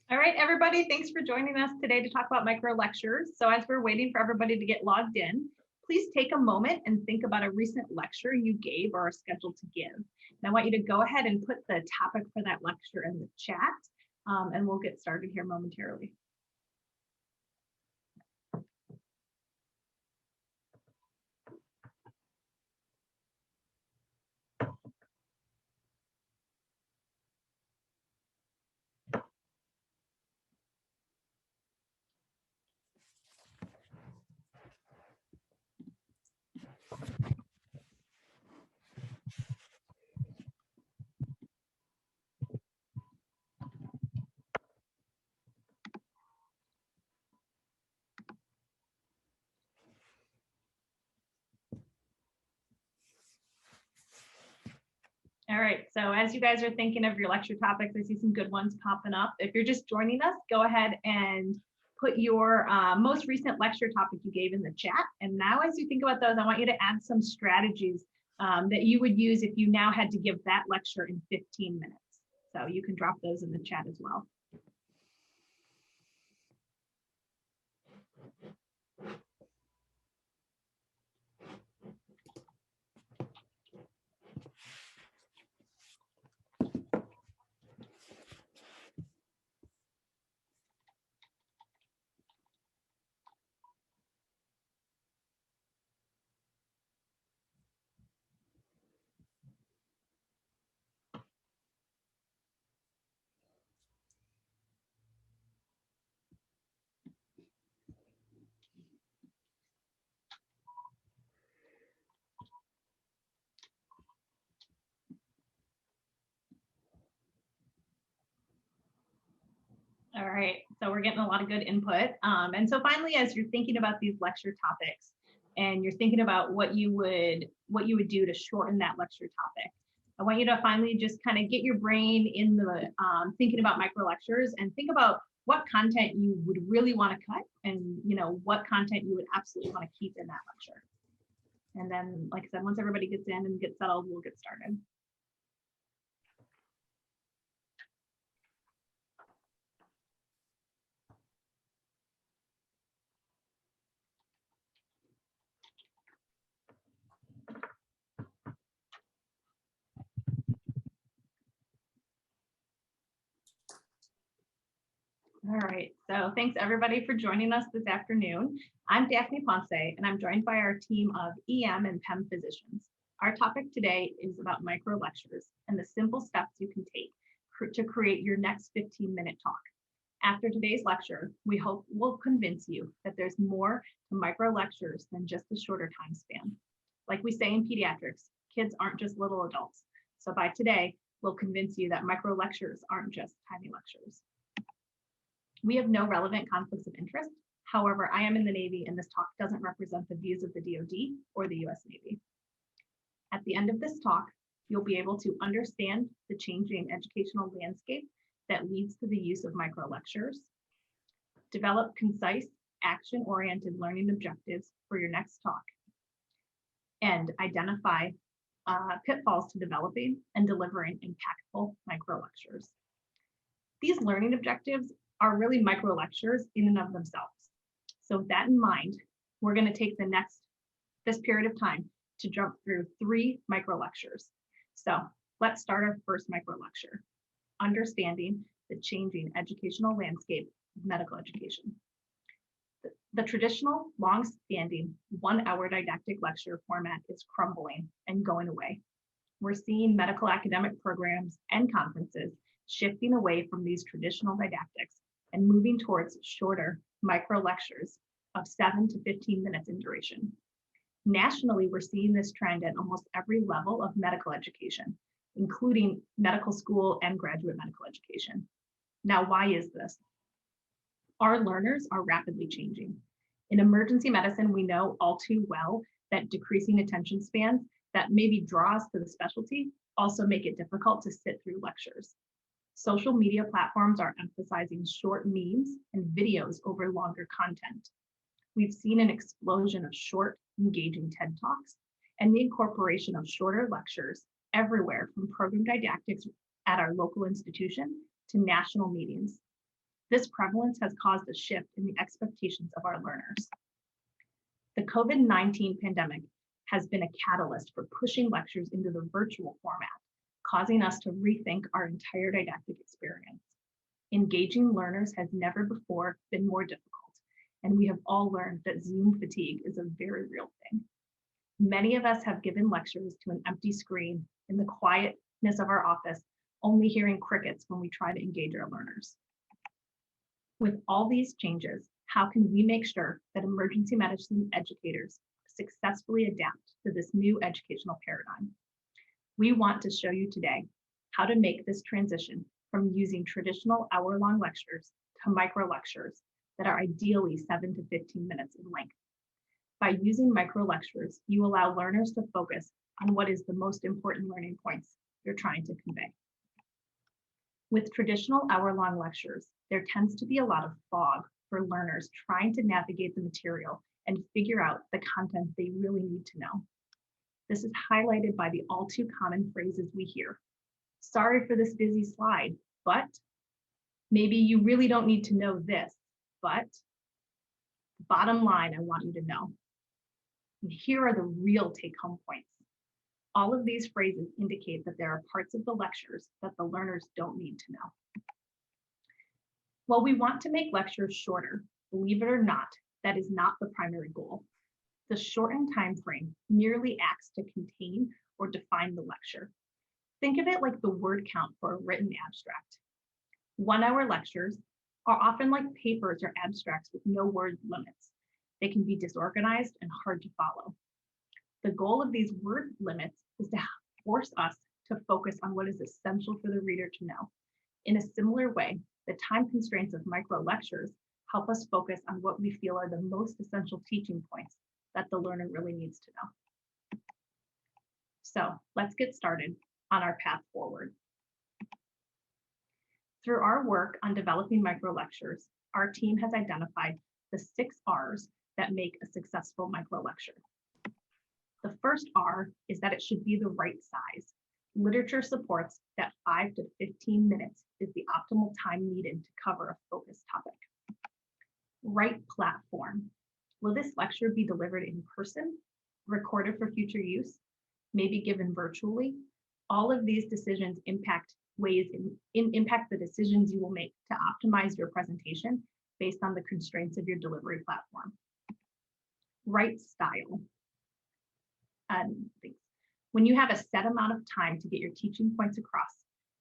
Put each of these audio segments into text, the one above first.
All right, everybody, thanks for joining us today to talk about micro lectures. So as we're waiting for everybody to get logged in, please take a moment and think about a recent lecture you gave or are scheduled to give. And I want you to go ahead and put the topic for that lecture in the chat, and we'll get started here momentarily. All right, so as you guys are thinking of your lecture topics, I see some good ones popping up. If you're just joining us, go ahead and put your most recent lecture topic you gave in the chat. And now as you think about those, I want you to add some strategies that you would use if you now had to give that lecture in 15 minutes. So you can drop those in the chat as well. All right, so we're getting a lot of good input. And so finally, as you're thinking about these lecture topics and you're thinking about what you would do to shorten that lecture topic, I want you to finally just kind of get your brain in the thinking about micro lectures and think about what content you would really want to cut and what content you would absolutely want to keep in that lecture. And then, like I said, once everybody gets in and gets settled, we'll get started. All right, so thanks everybody for joining us this afternoon. I'm Daphne Ponce, and I'm joined by our team of EM and PEM physicians. Our topic today is about micro lectures and the simple steps you can take to create your next 15-minute talk. After today's lecture, we hope we'll convince you that there's more to micro lectures than just a shorter time span. Like we say in pediatrics, kids aren't just little adults. So by today, we'll convince you that micro lectures aren't just tiny lectures. We have no relevant conflicts of interest. However, I am in the Navy and this talk doesn't represent the views of the DoD or the US Navy. At the end of this talk, you'll be able to understand the changing educational landscape that leads to the use of micro lectures, develop concise, action-oriented learning objectives for your next talk, and identify pitfalls to developing and delivering impactful micro lectures. These learning objectives are really micro lectures in and of themselves. So with that in mind, we're going to take this period of time to jump through 3 micro lectures. So let's start our first micro lecture, understanding the changing educational landscape of medical education. The traditional long-standing 1-hour didactic lecture format is crumbling and going away. We're seeing medical academic programs and conferences shifting away from these traditional didactics and moving towards shorter micro lectures of 7 to 15 minutes in duration. Nationally, we're seeing this trend at almost every level of medical education, including medical school and graduate medical education. Now, why is this? Our learners are rapidly changing. In emergency medicine, we know all too well that decreasing attention spans that maybe draw us to the specialty also make it difficult to sit through lectures. Social media platforms are emphasizing short memes and videos over longer content. We've seen an explosion of short, engaging TED Talks and the incorporation of shorter lectures everywhere from program didactics at our local institution to national meetings. This prevalence has caused a shift in the expectations of our learners. The COVID-19 pandemic has been a catalyst for pushing lectures into the virtual format, causing us to rethink our entire didactic experience. Engaging learners has never before been more difficult, and we have all learned that Zoom fatigue is a very real thing. Many of us have given lectures to an empty screen in the quietness of our office, only hearing crickets when we try to engage our learners. With all these changes, how can we make sure that emergency medicine educators successfully adapt to this new educational paradigm? We want to show you today how to make this transition from using traditional hour-long lectures to micro lectures that are ideally 7 to 15 minutes in length. By using micro lectures, you allow learners to focus on what is the most important learning points you're trying to convey. With traditional hour-long lectures, there tends to be a lot of fog for learners trying to navigate the material and figure out the content they really need to know. This is highlighted by the all too common phrases we hear. Sorry for this busy slide, but maybe you really don't need to know this, but bottom line, I want you to know. And here are the real take-home points. All of these phrases indicate that there are parts of the lectures that the learners don't need to know. While we want to make lectures shorter, believe it or not, that is not the primary goal. The shortened time frame merely acts to contain or define the lecture. Think of it like the word count for a written abstract. 1 hour lectures are often like papers or abstracts with no word limits. They can be disorganized and hard to follow. The goal of these word limits is to force us to focus on what is essential for the reader to know. In a similar way, the time constraints of micro lectures help us focus on what we feel are the most essential teaching points that the learner really needs to know. So let's get started on our path forward. Through our work on developing micro lectures, our team has identified the 6 R's that make a successful micro lecture. The first R is that it should be the right size. Literature supports that 5 to 15 minutes is the optimal time needed to cover a focused topic. Right platform. Will this lecture be delivered in person, recorded for future use, maybe given virtually? All of these decisions impact the decisions you will make to optimize your presentation based on the constraints of your delivery platform. Right style. When you have a set amount of time to get your teaching points across,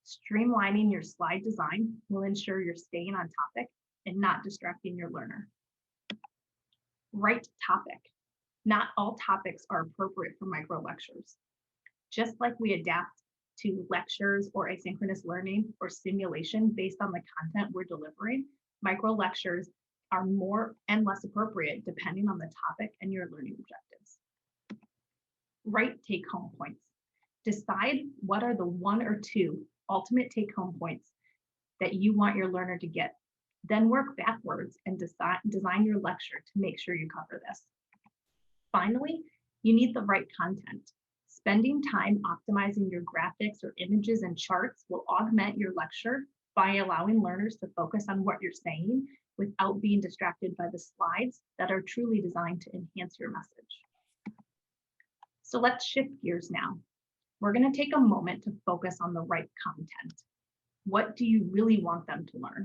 streamlining your slide design will ensure you're staying on topic and not distracting your learner. Right topic. Not all topics are appropriate for micro lectures. Just like we adapt to lectures or asynchronous learning or simulation based on the content we're delivering, micro lectures are more and less appropriate depending on the topic and your learning objectives. Right take-home points. Decide what are the 1 or 2 ultimate take-home points that you want your learner to get. Then work backwards and design your lecture to make sure you cover this. Finally, you need the right content. Spending time optimizing your graphics or images and charts will augment your lecture by allowing learners to focus on what you're saying without being distracted by the slides that are truly designed to enhance your message. So let's shift gears now. We're going to take a moment to focus on the right content. What do you really want them to learn?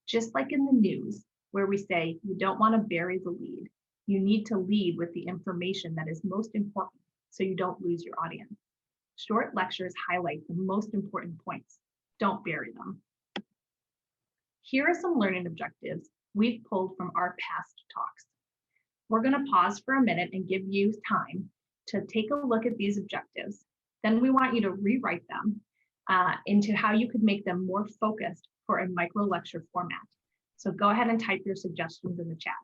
Just like in the news, where we say you don't want to bury the lead, you need to lead with the information that is most important so you don't lose your audience. Short lectures highlight the most important points. Don't bury them. Here are some learning objectives we've pulled from our past talks. We're going to pause for a minute and give you time to take a look at these objectives. Then we want you to rewrite them into how you could make them more focused for a micro lecture format. So go ahead and type your suggestions in the chat.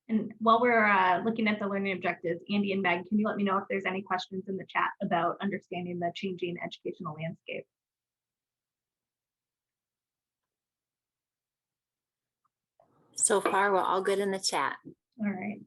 And while we're looking at the learning objectives, Andy and Meg, can you let me know if there's any questions in the chat about understanding the changing educational landscape? So far, we're all good in the chat. All right.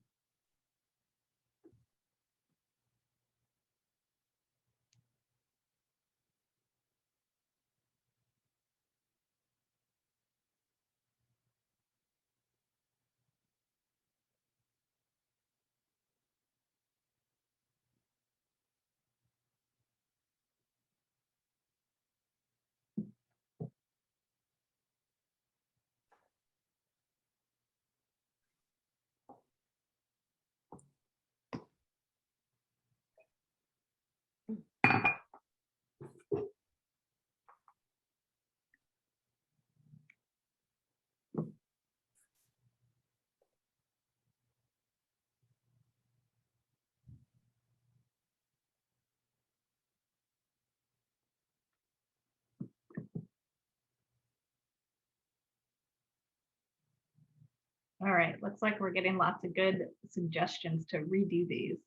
All right, looks like we're getting lots of good suggestions to redo these.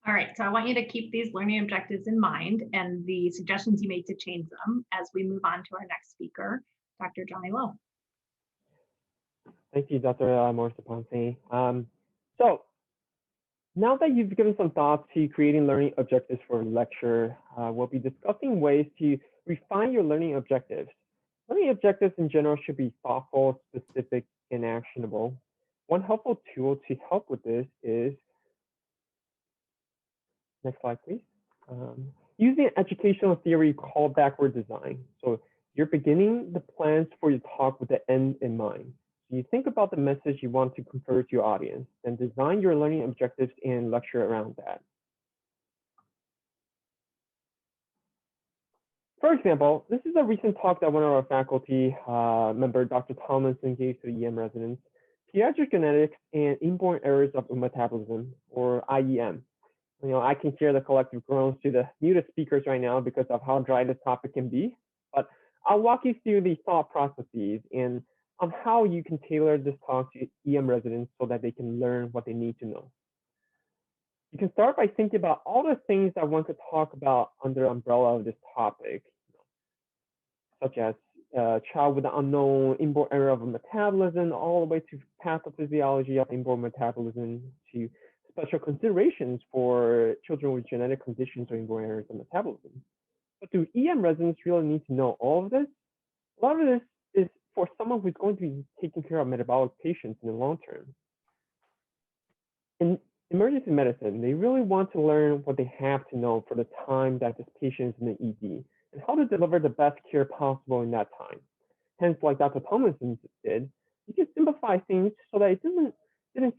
All right, so I want you to keep these learning objectives in mind and the suggestions you made to change them as we move on to our next speaker, Dr. Johnny Lowe. Thank you, Dr. Morrison Ponce. So now that you've given some thought to creating learning objectives for a lecture, we'll be discussing ways to refine your learning objectives. Learning objectives in general should be thoughtful, specific, and actionable. One helpful tool to help with this is, next slide, please. Using educational theory called backward design. So you're beginning the plans for your talk with the end in mind. So you think about the message you want to convey to your audience, and design your learning objectives and lecture around that. For example, this is a recent talk that one of our faculty member, Dr. Tomlinson, gave to the EM residents, Pediatric Genetics and Inborn Errors of Metabolism, or IEM. You know, I can hear the collective groans to the muted speakers right now because of how dry this topic can be, but I'll walk you through the thought processes and on how you can tailor this talk to EM residents so that they can learn what they need to know. You can start by thinking about all the things that one could talk about under the umbrella of this topic, such as child with an unknown inborn error of metabolism, all the way to pathophysiology of inborn metabolism, to special considerations for children with genetic conditions or inborn errors of metabolism. But do EM residents really need to know all of this? A lot of this is for someone who's going to be taking care of metabolic patients in the long term. In emergency medicine, they really want to learn what they have to know for the time that this patient is in the ED and how to deliver the best care possible in that time. Hence, like Dr. Tomlinson did, you can simplify things so that it didn't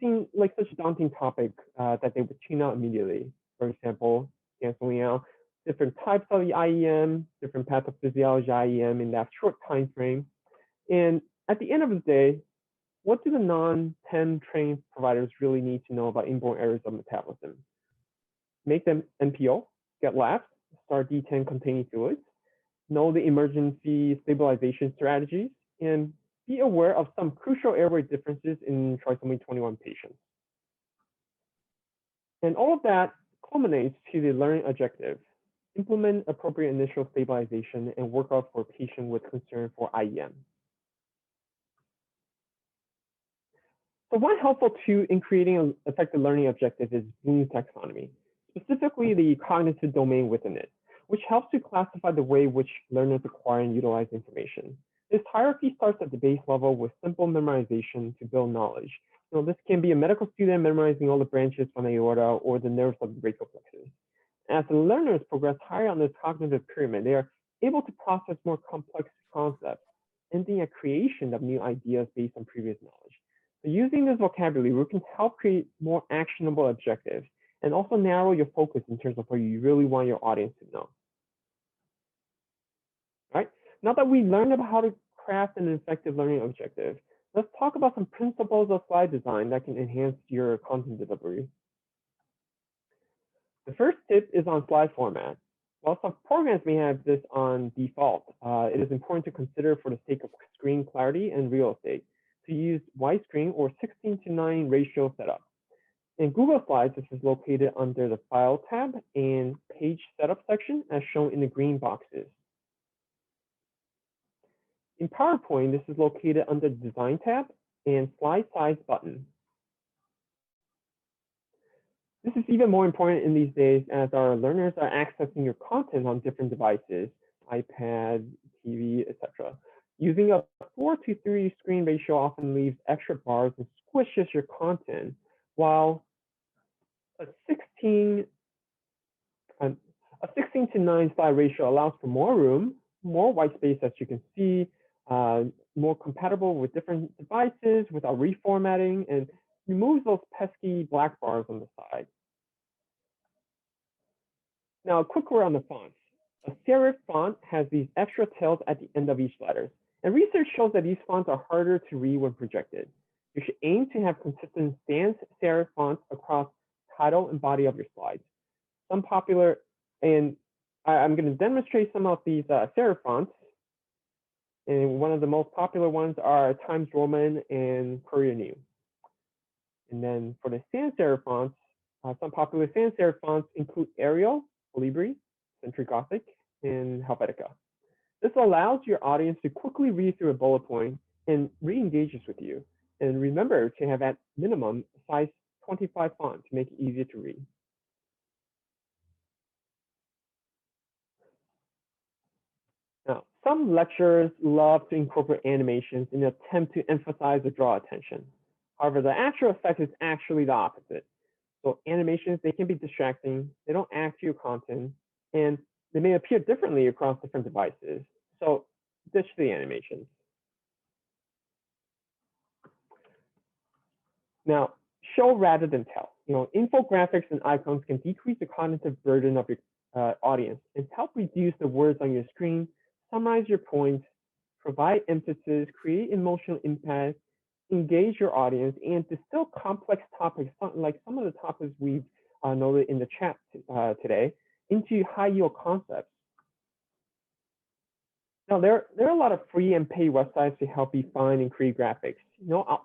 seem like such a daunting topic that they would tune out immediately. For example, canceling out different types of the IEM, different pathophysiology IEM in that short time frame. And at the end of the day, what do the non-PEM trained providers really need to know about inborn errors of metabolism? Make them NPO, get labs, start D10 containing fluids, know the emergency stabilization strategies, and be aware of some crucial airway differences in trisomy 21 patients. And all of that culminates to the learning objective. Implement appropriate initial stabilization and work out for a patient with concern for IEM. So one helpful tool in creating an effective learning objective is Bloom's taxonomy, specifically the cognitive domain within it, which helps to classify the way which learners acquire and utilize information. This hierarchy starts at the base level with simple memorization to build knowledge. So this can be a medical student memorizing all the branches from the aorta or the nerves of the brachial plexus. As the learners progress higher on this cognitive pyramid, they are able to process more complex concepts, ending at creation of new ideas based on previous knowledge. So using this vocabulary, we can help create more actionable objectives and also narrow your focus in terms of what you really want your audience to know. All right, now that we learned about how to craft an effective learning objective, let's talk about some principles of slide design that can enhance your content delivery. The first tip is on slide format. While some programs may have this on default, it is important to consider for the sake of screen clarity and real estate to use widescreen or 16:9 ratio setup. In Google Slides, this is located under the File tab and Page Setup section as shown in the green boxes. In PowerPoint, this is located under the Design tab and Slide Size button. This is even more important in these days as our learners are accessing your content on different devices, iPad, TV, etc. Using a 4:3 screen ratio often leaves extra bars and squishes your content, while a 16:9 slide ratio allows for more room, more white space as you can see, more compatible with different devices without reformatting, and removes those pesky black bars on the side. Now, a quick word on the fonts. A serif font has these extra tails at the end of each letter, and research shows that these fonts are harder to read when projected. You should aim to have consistent sans serif fonts across title and body of your slides. Some popular, and I'm going to demonstrate some of these serif fonts. And one of the most popular ones are Times Roman and Courier New. And then for the sans serif fonts, some popular sans serif fonts include Arial, Calibri, Century Gothic, and Helvetica. This allows your audience to quickly read through a bullet point and re-engages with you. And remember to have at minimum size 25 font to make it easier to read. Now, some lecturers love to incorporate animations in an attempt to emphasize or draw attention. However, the actual effect is actually the opposite. So animations, they can be distracting, they don't add to your content, and they may appear differently across different devices. So ditch the animations. Now, show rather than tell. Infographics and icons can decrease the cognitive burden of your audience and help reduce the words on your screen, summarize your points, provide emphasis, create emotional impact, engage your audience, and distill complex topics, like some of the topics we've noted in the chat today, into high-yield concepts. Now, there are a lot of free and paid websites to help you find and create graphics.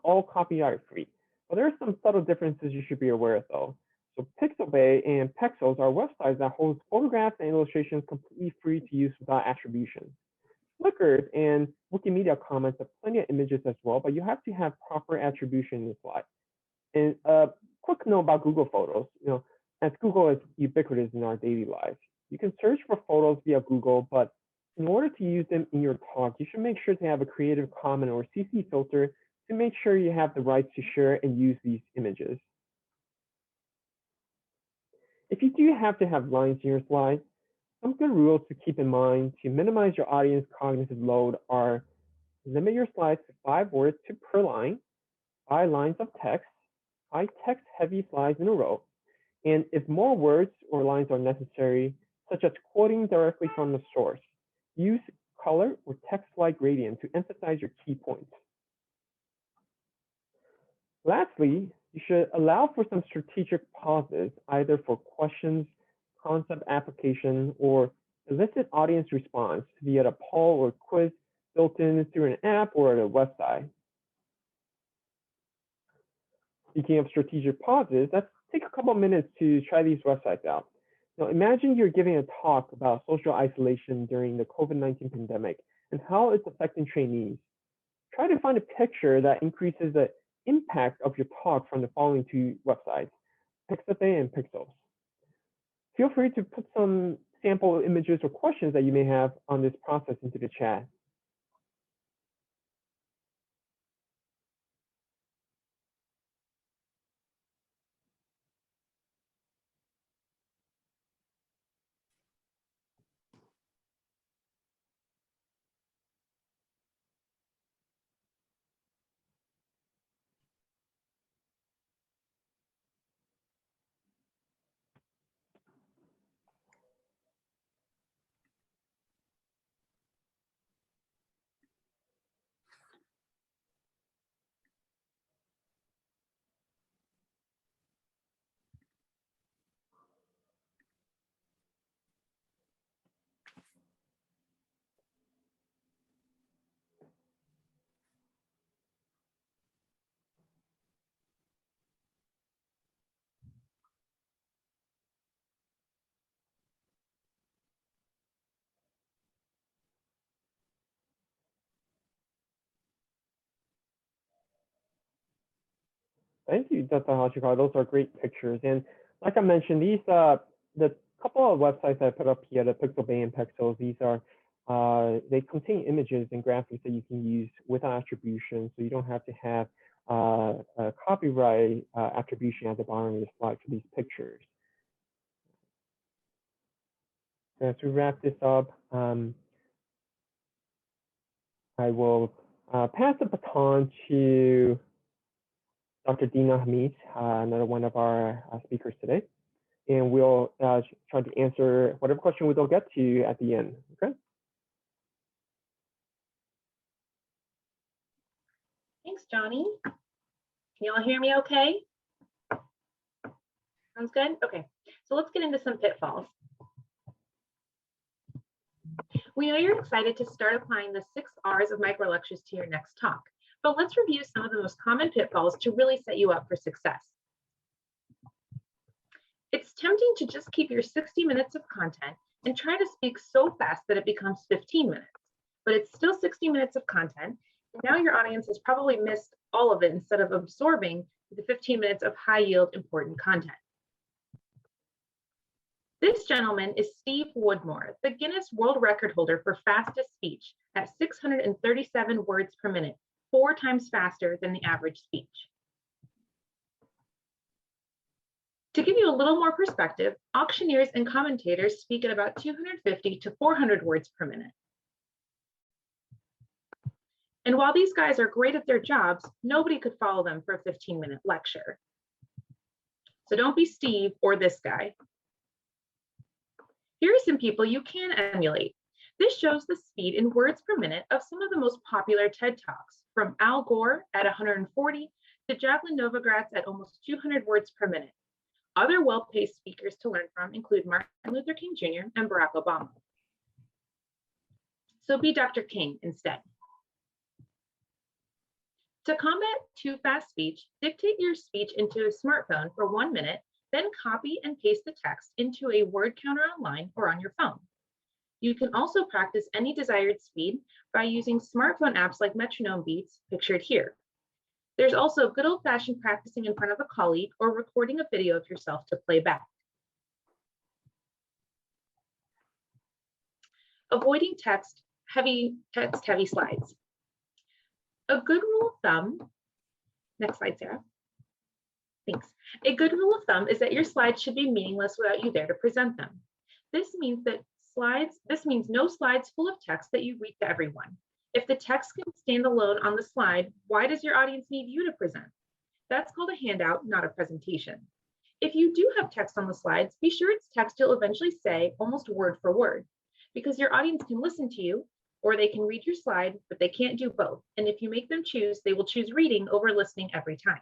All copyright free. But there are some subtle differences you should be aware of, though. So Pixabay and Pexels are websites that hold photographs and illustrations completely free to use without attribution. Flickr and Wikimedia Commons have plenty of images as well, but you have to have proper attribution in the slide. And a quick note about Google Photos. As Google is ubiquitous in our daily lives, you can search for photos via Google, but in order to use them in your talk, you should make sure to have a Creative Commons or CC filter to make sure you have the rights to share and use these images. If you do have to have lines in your slides, some good rules to keep in mind to minimize your audience cognitive load are limit your slides to 5 words per line, 5 lines of text, 5 text-heavy slides in a row, and if more words or lines are necessary, such as quoting directly from the source, use color or text-like gradient to emphasize your key points. Lastly, you should allow for some strategic pauses, either for questions, concept application, or elicit audience response via a poll or quiz built in through an app or a website. Speaking of strategic pauses, let's take a couple minutes to try these websites out. Now, imagine you're giving a talk about social isolation during the COVID-19 pandemic and how it's affecting trainees. Try to find a picture that increases the impact of your talk from the following 2 websites, Pixabay and Pixels. Feel free to put some sample images or questions that you may have on this process into the chat. Thank you, Dr. Hachikawa. Those are great pictures. And like I mentioned, these the couple of websites I put up here, the Pixel Bay and Pexels, these are they contain images and graphics that you can use without attribution, so you don't have to have a copyright attribution at the bottom of your slide for these pictures. So as we wrap this up, I will pass the baton to Dr. Dina Hamid, another one of our speakers today, and we'll try to answer whatever question we don't get to at the end. Okay. Thanks, Johnny. Can you all hear me okay? Sounds good? Okay, so let's get into some pitfalls. We know you're excited to start applying the 6 R's of microlectures to your next talk, but let's review some of the most common pitfalls to really set you up for success. It's tempting to just keep your 60 minutes of content and try to speak so fast that it becomes 15 minutes, but it's still 60 minutes of content. And now your audience has probably missed all of it instead of absorbing the 15 minutes of high yield important content. This gentleman is Steve Woodmore, the Guinness World Record holder for fastest speech at 637 words per minute, 4 times faster than the average speech. To give you a little more perspective, auctioneers and commentators speak at about 250 to 400 words per minute. And while these guys are great at their jobs, nobody could follow them for a 15-minute lecture. So don't be Steve or this guy. Here are some people you can emulate. This shows the speed in words per minute of some of the most popular TED Talks, from Al Gore at 140 to Jacqueline Novogratz at almost 200 words per minute. Other well-paced speakers to learn from include Martin Luther King Jr. and Barack Obama. So be Dr. King instead. To combat too fast speech, dictate your speech into a smartphone for 1 minute, then copy and paste the text into a word counter online or on your phone. You can also practice any desired speed by using smartphone apps like Metronome Beats, pictured here. There's also good old-fashioned practicing in front of a colleague or recording a video of yourself to play back. Avoiding text-heavy slides. A good rule of thumb, next slide, Sarah. Thanks. A good rule of thumb is that your slides should be meaningless without you there to present them. This means no slides full of text that you read to everyone. If the text can stand alone on the slide, why does your audience need you to present? That's called a handout, not a presentation. If you do have text on the slides, be sure it's text you'll eventually say almost word for word, because your audience can listen to you or they can read your slide, but they can't do both. And if you make them choose, they will choose reading over listening every time.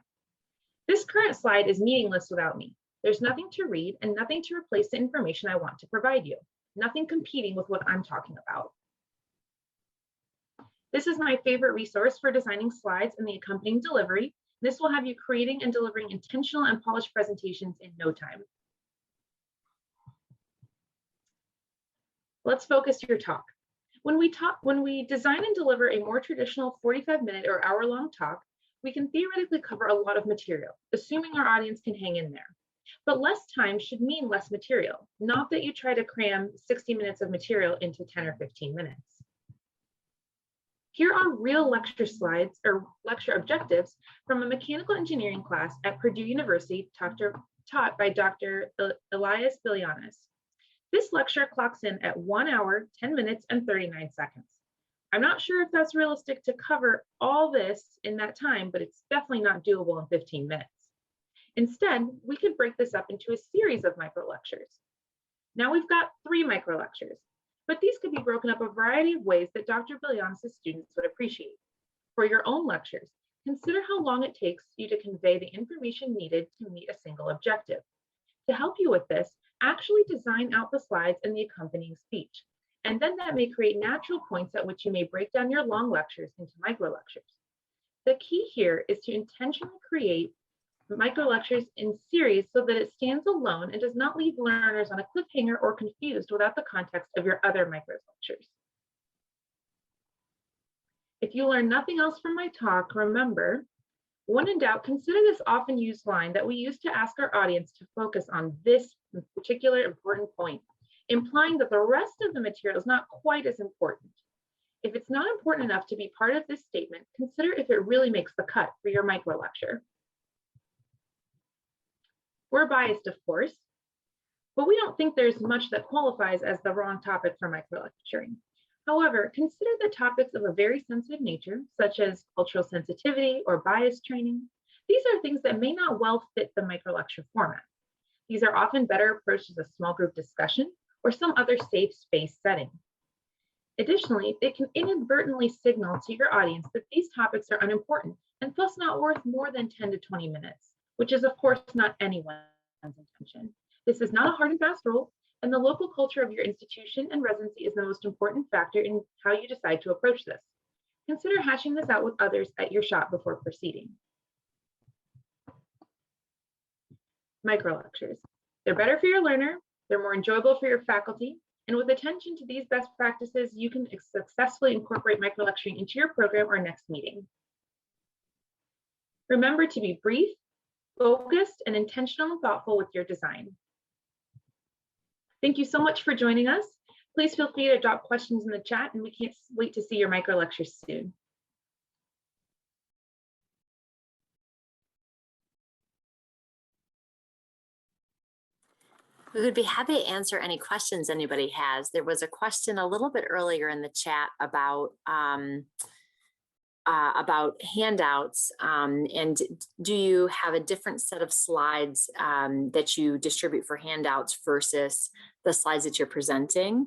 This current slide is meaningless without me. There's nothing to read and nothing to replace the information I want to provide you. Nothing competing with what I'm talking about. This is my favorite resource for designing slides and the accompanying delivery. This will have you creating and delivering intentional and polished presentations in no time. Let's focus your talk. When we design and deliver a more traditional 45-minute or hour-long talk, we can theoretically cover a lot of material, assuming our audience can hang in there. But less time should mean less material, not that you try to cram 60 minutes of material into 10 or 15 minutes. Here are real lecture slides or lecture objectives from a mechanical engineering class at Purdue University taught by Dr. Elias Bilianis. This lecture clocks in at 1 hour, 10 minutes, and 39 seconds. I'm not sure if that's realistic to cover all this in that time, but it's definitely not doable in 15 minutes. Instead, we could break this up into a series of micro lectures. Now we've got 3 micro lectures, but these could be broken up a variety of ways that Dr. Bilianis' students would appreciate. For your own lectures, consider how long it takes you to convey the information needed to meet a single objective. To help you with this, actually design out the slides and the accompanying speech. And then that may create natural points at which you may break down your long lectures into micro lectures. The key here is to intentionally create micro lectures in series so that it stands alone and does not leave learners on a cliffhanger or confused without the context of your other micro lectures. If you learn nothing else from my talk, remember, When in doubt, consider this often used line that we use to ask our audience to focus on this particular important point, implying that the rest of the material is not quite as important. If it's not important enough to be part of this statement, consider if it really makes the cut for your micro lecture. We're biased, of course, but we don't think there's much that qualifies as the wrong topic for micro lecturing. However, consider the topics of a very sensitive nature, such as cultural sensitivity or bias training. These are things that may not well fit the micro lecture format. These are often better approached as a small group discussion or some other safe space setting. Additionally, it can inadvertently signal to your audience that these topics are unimportant and thus not worth more than 10 to 20 minutes, which is of course not anyone's intention. This is not a hard and fast rule, and the local culture of your institution and residency is the most important factor in how you decide to approach this. Consider hashing this out with others at your shop before proceeding. Micro lectures. They're better for your learner, they're more enjoyable for your faculty, and with attention to these best practices, you can successfully incorporate micro lecturing into your program or next meeting. Remember to be brief, focused, and intentional and thoughtful with your design. Thank you so much for joining us. Please feel free to drop questions in the chat, and we can't wait to see your micro lectures soon. We would be happy to answer any questions anybody has. There was a question a little bit earlier in the chat about handouts, and do you have a different set of slides that you distribute for handouts versus the slides that you're presenting?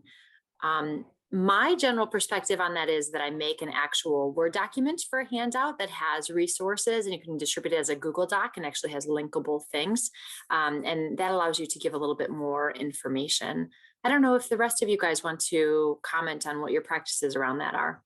My general perspective on that is that I make an actual Word document for a handout that has resources, and you can distribute it as a Google Doc and actually has linkable things. And that allows you to give a little bit more information. I don't know if the rest of you guys want to comment on what your practices around that are.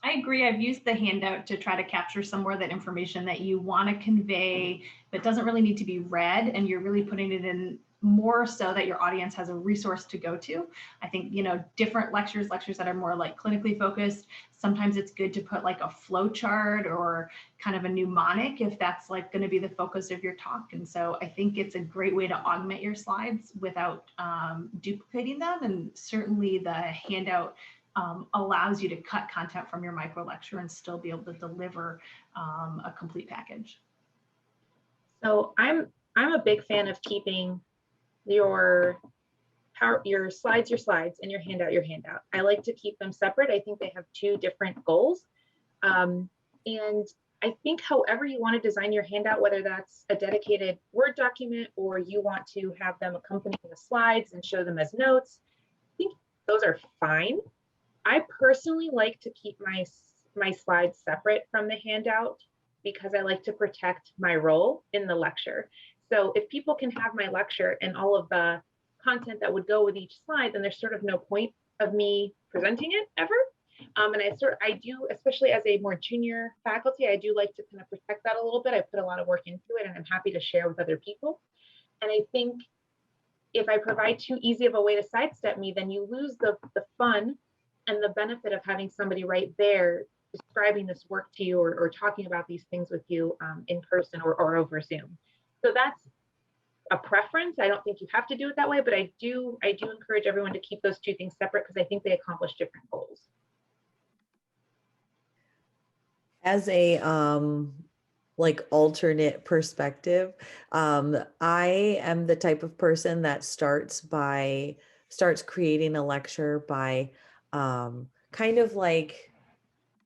I agree. I've used the handout to try to capture some more of that information that you want to convey, but doesn't really need to be read, and you're really putting it in more so that your audience has a resource to go to. I think, different lectures that are more like clinically focused, sometimes it's good to put like a flow chart or kind of a mnemonic if that's like going to be the focus of your talk. And so I think it's a great way to augment your slides without duplicating them. And certainly the handout allows you to cut content from your micro lecture and still be able to deliver a complete package. So I'm a big fan of keeping your slides, and your handout. I like to keep them separate. I think they have two different goals. And I think however you want to design your handout, whether that's a dedicated Word document or you want to have them accompany the slides and show them as notes, I think those are fine. I personally like to keep my slides separate from the handout because I like to protect my role in the lecture. So if people can have my lecture and all of the content that would go with each slide, then there's sort of no point of me presenting it ever. And I do, especially as a more junior faculty, I do like to kind of protect that a little bit. I put a lot of work into it, and I'm happy to share with other people. And I think if I provide too easy of a way to sidestep me, then you lose the fun and the benefit of having somebody right there describing this work to you or talking about these things with you in person or over Zoom. So that's a preference. I don't think you have to do it that way, but I do encourage everyone to keep those two things separate because I think they accomplish different goals. As a like alternate perspective, I am the type of person that starts creating a lecture by kind of like,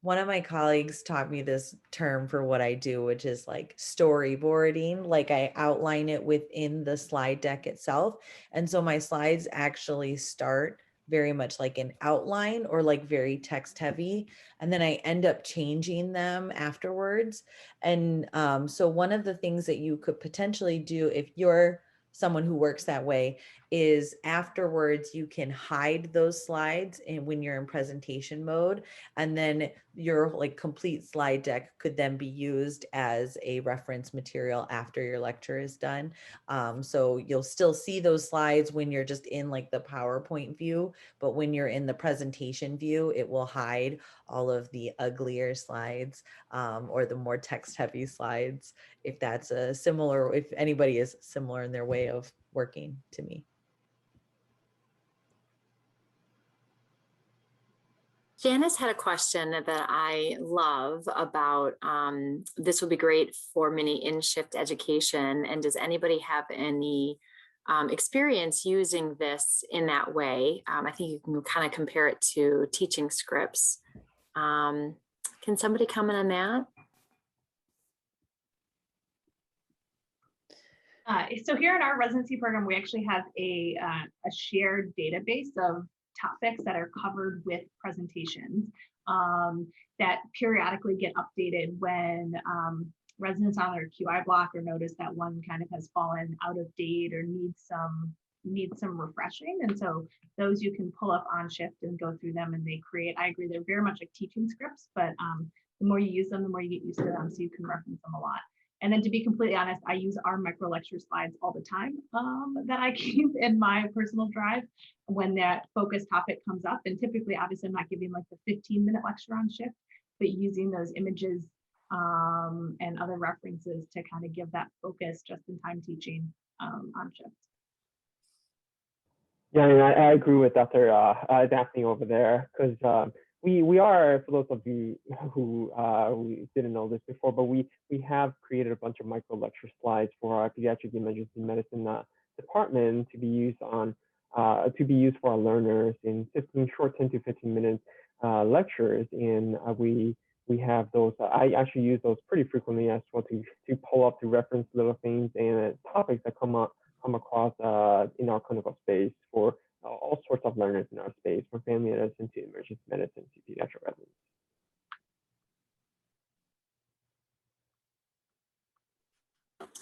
one of my colleagues taught me this term for what I do, which is like storyboarding. Like I outline it within the slide deck itself. And so my slides actually start very much like an outline or like very text heavy. And then I end up changing them afterwards. And so one of the things that you could potentially do if you're someone who works that way is afterwards you can hide those slides and when you're in presentation mode, and then your like complete slide deck could then be used as a reference material after your lecture is done. So you'll still see those slides when you're just in like the PowerPoint view, but when you're in the presentation view, it will hide all of the uglier slides or the more text heavy slides, if that's a similar, if anybody is similar in their way of working to me. Janice had a question that I love about this would be great for mini in-shift education. And does anybody have any experience using this in that way? I think you can kind of compare it to teaching scripts. Can somebody comment on that? So here in our residency program, we actually have a shared database of topics that are covered with presentations that periodically get updated when residents on their QI block or notice that one kind of has fallen out of date or needs some refreshing. And so those you can pull up on shift and go through them, and they create, I agree, they're very much like teaching scripts, but the more you use them, the more you get used to them, so you can reference them a lot. And then to be completely honest, I use our micro lecture slides all the time that I keep in my personal drive when that focus topic comes up. And typically, obviously, I'm not giving like the 15-minute lecture on shift, but using those images and other references to kind of give that focus just in time teaching on shift. Yeah, I agree with Dr. Daphne over there, because we are, for those of you who we didn't know this before, but we have created a bunch of micro lecture slides for our pediatric emergency medicine department to be used for our learners in short 10 to 15 minute lectures, and we have those. I actually use those pretty frequently as well to pull up, to reference little things and topics that come across in our clinical space for all sorts of learners in our space, from family medicine to emergency medicine to pediatric residents.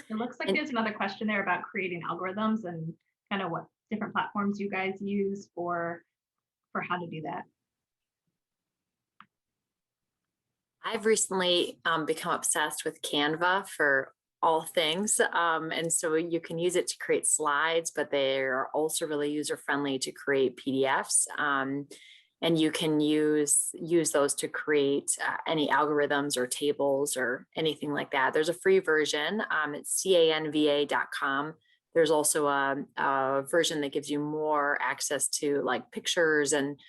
It looks like there's another question there about creating algorithms and kind of what different platforms you guys use for how to do that. I've recently become obsessed with Canva for all things. And so you can use it to create slides, but they're also really user-friendly to create PDFs. And you can use those to create any algorithms or tables or anything like that. There's a free version. It's canva.com. There's also a version that gives you more access to like pictures and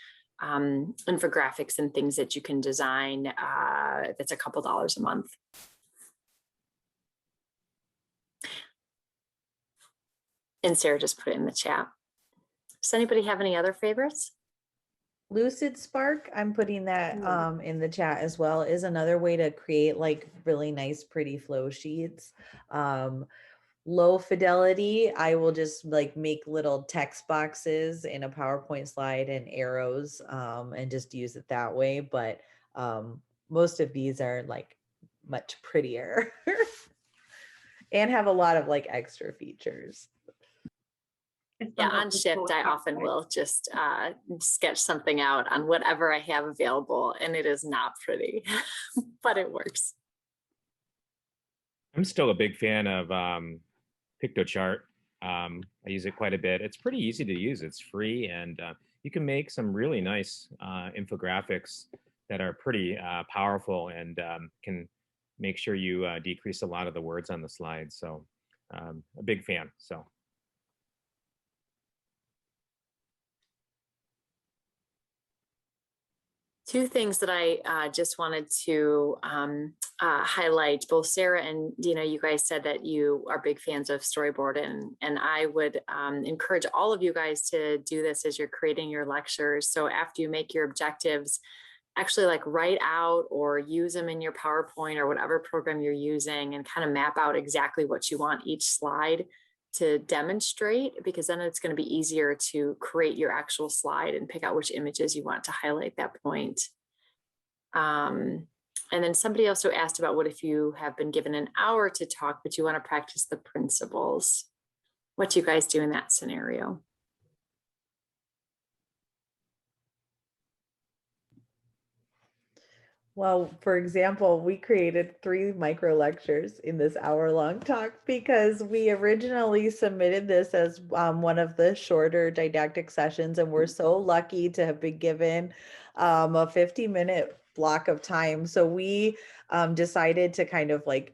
infographics and things that you can design. That's a couple dollars a month. And Sarah just put it in the chat. Does anybody have any other favorites? Lucid Spark, I'm putting that in the chat as well, is another way to create like really nice, pretty flow sheets. Low fidelity, I will just like make little text boxes in a PowerPoint slide and arrows and just use it that way. But most of these are like much prettier and have a lot of like extra features. Yeah, on shift, I often will just sketch something out on whatever I have available, and it is not pretty, but it works. I'm still a big fan of PictoChart. I use it quite a bit. It's pretty easy to use. It's free, and you can make some really nice infographics that are pretty powerful and can make sure you decrease a lot of the words on the slide. So a big fan. So. Two things that I just wanted to highlight. Both Sarah and Dina, you guys said that you are big fans of storyboard, and I would encourage all of you guys to do this as you're creating your lectures. So after you make your objectives, actually like write out or use them in your PowerPoint or whatever program you're using, and kind of map out exactly what you want each slide to demonstrate, because then it's going to be easier to create your actual slide and pick out which images you want to highlight at that point. And then somebody also asked about what if you have been given an hour to talk, but you want to practice the principles. What do you guys do in that scenario? Well, for example, we created 3 micro lectures in this hour-long talk because we originally submitted this as one of the shorter didactic sessions, and we're so lucky to have been given a 50-minute block of time. So we decided to kind of like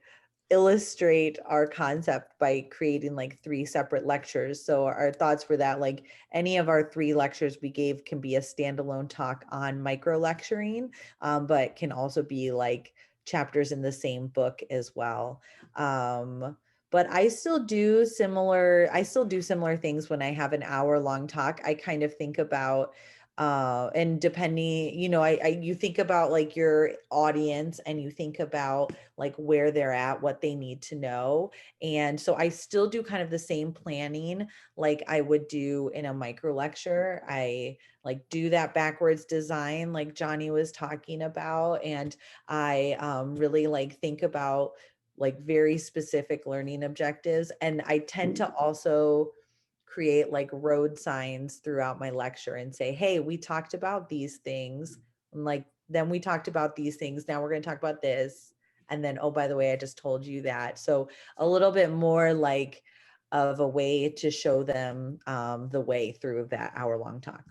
illustrate our concept by creating like 3 separate lectures. So our thoughts were that like any of our 3 lectures we gave can be a standalone talk on micro lecturing, but can also be like chapters in the same book as well. But I still do similar things when I have an hour-long talk. I kind of think about and depending, you think about like your audience, and you think about like where they're at, what they need to know. And so I still do kind of the same planning like I would do in a micro lecture. I like do that backwards design like Johnny was talking about. And I really like think about like very specific learning objectives. And I tend to also create like road signs throughout my lecture and say, hey, we talked about these things. And like, then we talked about these things. Now we're going to talk about this. And then, oh, by the way, I just told you that. So a little bit more like of a way to show them the way through that hour-long talk.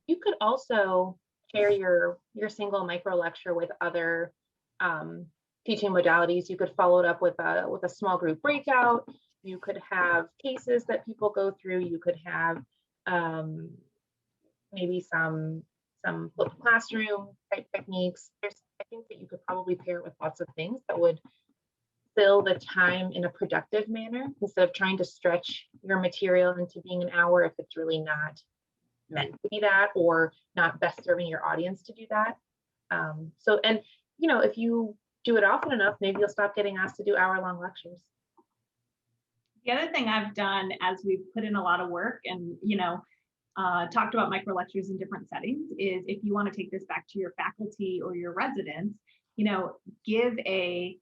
You could also pair your single micro lecture with other teaching modalities. You could follow it up with a small group breakout. You could have cases that people go through. You could have maybe some flipped classroom type techniques. I think that you could probably pair it with lots of things that would fill the time in a productive manner instead of trying to stretch your material into being an hour if it's really not meant to be that, or not best serving your audience to do that. And if you do it often enough, maybe you'll stop getting asked to do hour-long lectures. The other thing I've done as we've put in a lot of work and, talked about micro lectures in different settings is if you want to take this back to your faculty or your residents, give a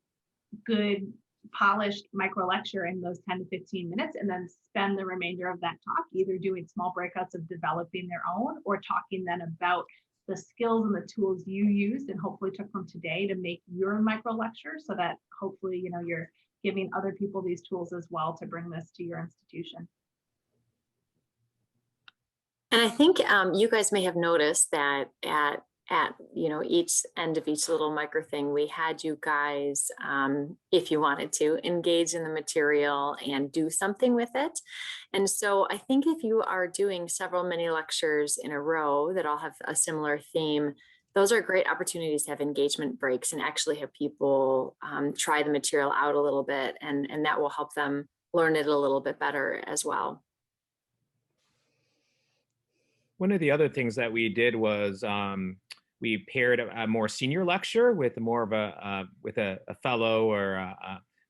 good polished micro lecture in those 10 to 15 minutes and then spend the remainder of that talk either doing small breakouts of developing their own or talking then about the skills and the tools you used and hopefully took from today to make your micro lecture so that hopefully, you're giving other people these tools as well to bring this to your institution. And I think you guys may have noticed that at each end of each little micro thing, we had you guys, if you wanted to, engage in the material and do something with it. And so I think if you are doing several mini lectures in a row that all have a similar theme, those are great opportunities to have engagement breaks and actually have people try the material out a little bit, and that will help them learn it a little bit better as well. One of the other things that we did was we paired a more senior lecture with more of a fellow or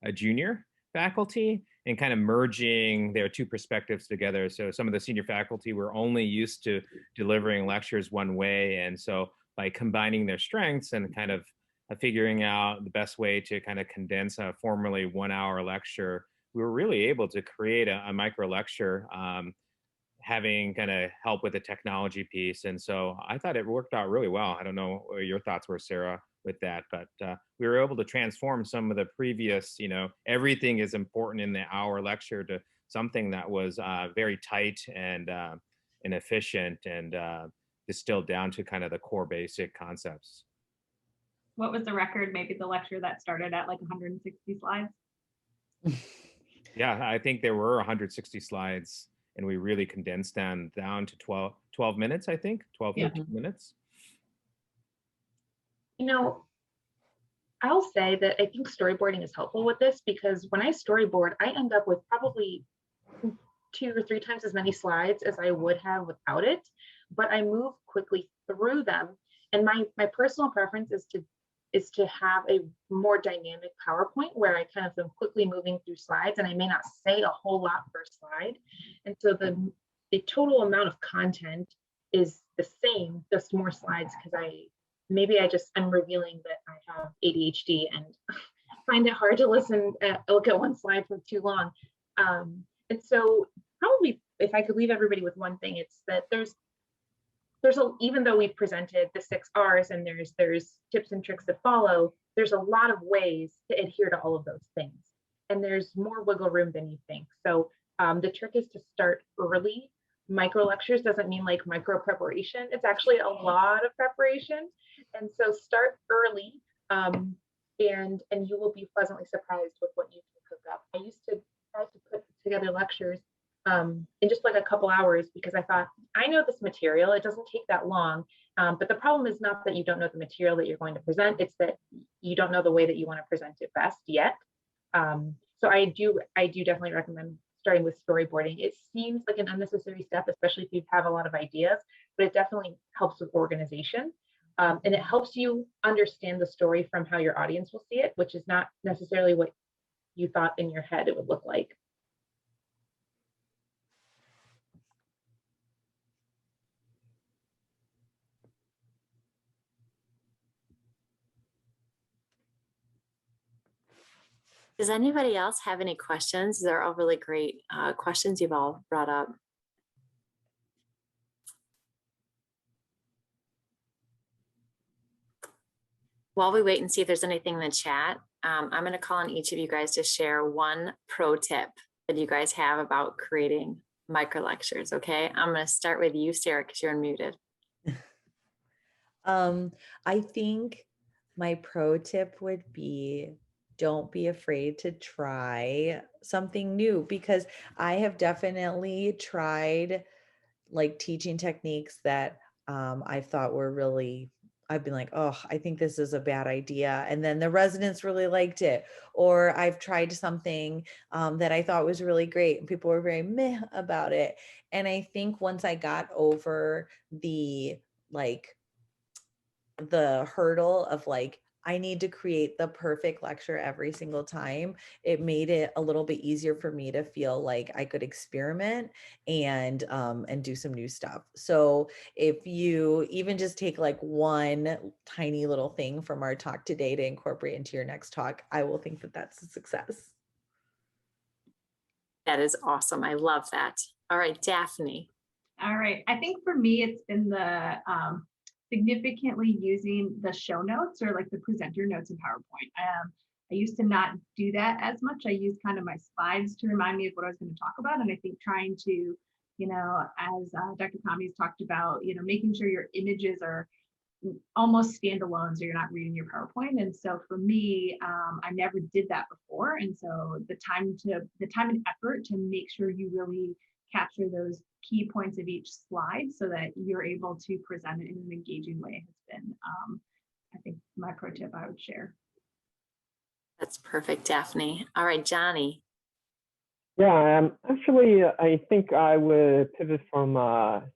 a junior faculty, and kind of merging their 2 perspectives together. So some of the senior faculty were only used to delivering lectures one way, and so by combining their strengths and kind of figuring out the best way to kind of condense a formerly 1-hour lecture, we were really able to create a micro lecture. Having kind of help with the technology piece. And so I thought it worked out really well. I don't know what your thoughts were, Sarah, with that, but we were able to transform some of the previous, everything is important in the hour lecture to something that was very tight and efficient and distilled down to kind of the core basic concepts. What was the record? Maybe the lecture that started at like 160 slides? Yeah, I think there were 160 slides. And we really condensed them down to 12 minutes, I think, 12, 13 minutes. I'll say that I think storyboarding is helpful with this, because when I storyboard, I end up with probably 2 or 3 times as many slides as I would have without it, but I move quickly through them. And my personal preference is to have a more dynamic PowerPoint where I kind of am quickly moving through slides and I may not say a whole lot per slide. And so the total amount of content is the same, just more slides, because I'm revealing that I have ADHD and find it hard to look at one slide for too long. And so probably if I could leave everybody with one thing, it's that there's even though we've presented the 6 R's and there's tips and tricks that follow, there's a lot of ways to adhere to all of those things. And there's more wiggle room than you think. So the trick is to start early. Micro lectures doesn't mean like micro preparation. It's actually a lot of preparation. And so start early, and you will be pleasantly surprised with what you can cook up. I used to try to put together lectures in just like a couple hours because I thought, I know this material, it doesn't take that long. But the problem is not that you don't know the material that you're going to present, it's that you don't know the way that you want to present it best yet. So I do definitely recommend starting with storyboarding. It seems like an unnecessary step, especially if you have a lot of ideas, but it definitely helps with organization. And it helps you understand the story from how your audience will see it, which is not necessarily what you thought in your head it would look like. Does anybody else have any questions? They're all really great questions you've all brought up. While we wait and see if there's anything in the chat, I'm going to call on each of you guys to share one pro tip that you guys have about creating micro lectures. Okay, I'm going to start with you, Sarah, because you're unmuted. I think my pro tip would be, don't be afraid to try something new, because I have definitely tried like teaching techniques that I thought were really, I've been like, oh, I think this is a bad idea. And then the residents really liked it. Or I've tried something that I thought was really great and people were very meh about it. And I think once I got over the hurdle of like, I need to create the perfect lecture every single time, it made it a little bit easier for me to feel like I could experiment and do some new stuff. So if you even just take like one tiny little thing from our talk today to incorporate into your next talk, I will think that that's a success. That is awesome. I love that. All right, Daphne. All right. I think for me, it's been the significantly using the show notes or like the presenter notes in PowerPoint. I used to not do that as much. I used kind of my slides to remind me of what I was going to talk about. And I think trying to, you know, as Dr. Kami's talked about, you know, making sure your images are almost standalone so you're not reading your PowerPoint. And so for me, I never did that before. And so the time and effort to make sure you really capture those key points of each slide so that you're able to present it in an engaging way has been, I think, my pro tip I would share. That's perfect, Daphne. All right, Johnny. Yeah, actually, I think I would pivot from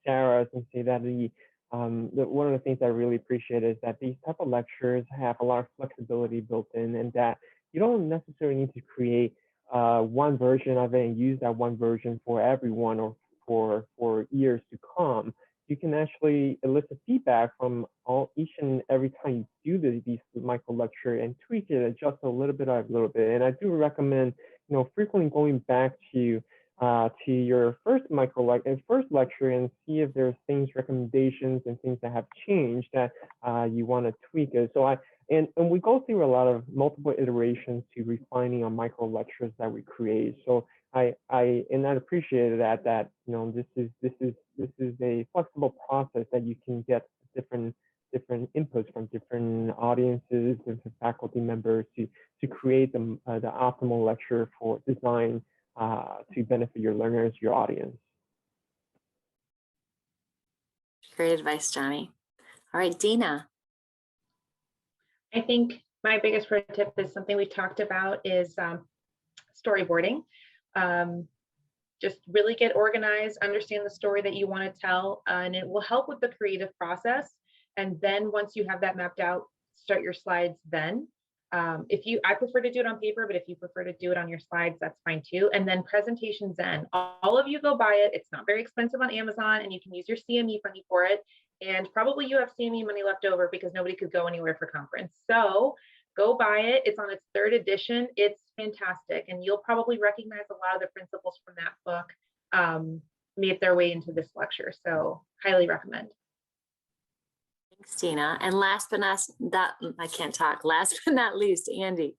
Sarah's and say that one of the things I really appreciate is that these type of lectures have a lot of flexibility built in, and that you don't necessarily need to create one version of it and use that one version for everyone or for years to come. You can actually elicit feedback from each and every time you do these micro lecture and tweak it, adjust a little bit. And I do recommend, you know, frequently going back to your first lecture and see if there's things, recommendations and things that have changed that you want to tweak it. So and we go through a lot of multiple iterations to refining our micro lectures that we create. So I appreciated that you know, this is a flexible process that you can get different inputs from different audiences, different faculty members to create the optimal lecture for design to benefit your learners, your audience. Great advice, Johnny. All right, Dina. I think my biggest pro tip is something we talked about is storyboarding. Just really get organized, understand the story that you want to tell, and it will help with the creative process. And then once you have that mapped out, start your slides then. I prefer to do it on paper, but if you prefer to do it on your slides, that's fine too. And then presentation zen. All of you go buy it. It's not very expensive on Amazon, and you can use your CME money for it. And probably you have CME money left over because nobody could go anywhere for conference. So go buy it. It's on its 3rd edition. It's fantastic. And you'll probably recognize a lot of the principles from that book made their way into this lecture. So highly recommend. Thanks, Tina. And last but not that I can't talk. Last but not least, Andy.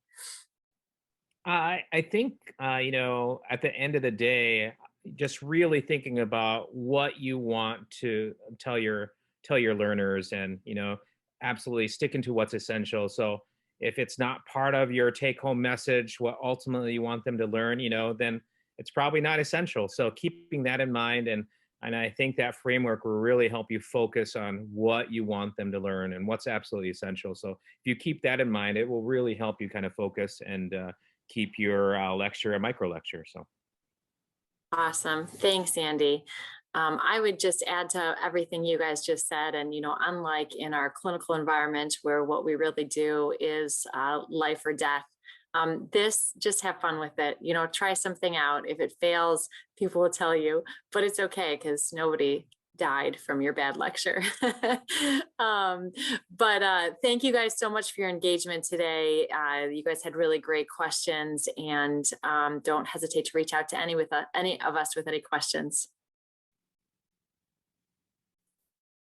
I think, at the end of the day, just really thinking about what you want to tell your learners, and, absolutely sticking to what's essential. So if it's not part of your take home message, what ultimately you want them to learn, then it's probably not essential. So keeping that in mind, and I think that framework will really help you focus on what you want them to learn and what's absolutely essential. So if you keep that in mind, it will really help you kind of focus and keep your lecture a micro lecture. So Awesome. Thanks, Andy. I would just add to everything you guys just said. And, unlike in our clinical environment where what we really do is life or death, this, just have fun with it. Try something out. If it fails, people will tell you, but it's okay because nobody died from your bad lecture. But thank you guys so much for your engagement today. You guys had really great questions, and don't hesitate to reach out to any of us with any questions.